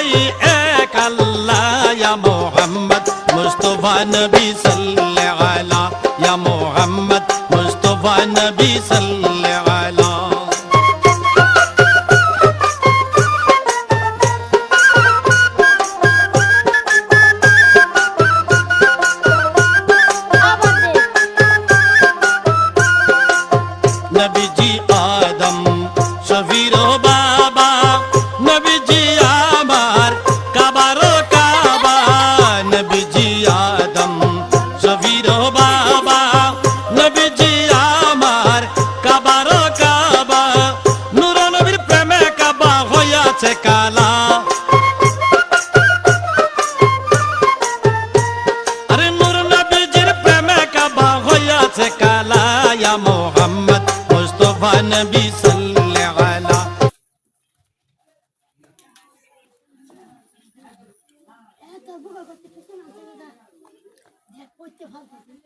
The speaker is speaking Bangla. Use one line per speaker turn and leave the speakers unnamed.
দুটাই এক আল্লাহ ইয়া মুহাম্মদ মুস্তাফা নবী সাল্লাল্লাহু আলা ইয়া মুহাম্মদ মুস্তাফা নবী সাল্লাল্লাহু আলা নবীজি আদম শফির বাবা নবীজি আমার কাবার কাবা নবীজি আদম শফির বাবা নবীজি আমার কাবার কাবা নূর নবীর প্রেমে কাবা হইয়াছে কালা আরে নূর নবীজির প্রেমে কাবা হইয়াছে কালা ইয়া মুহাম্মদ মুস্তাফা নবী সাল্লাল্লাহু আলা
এত বুকা করতে কিছু না দেখ পড়তে ভালো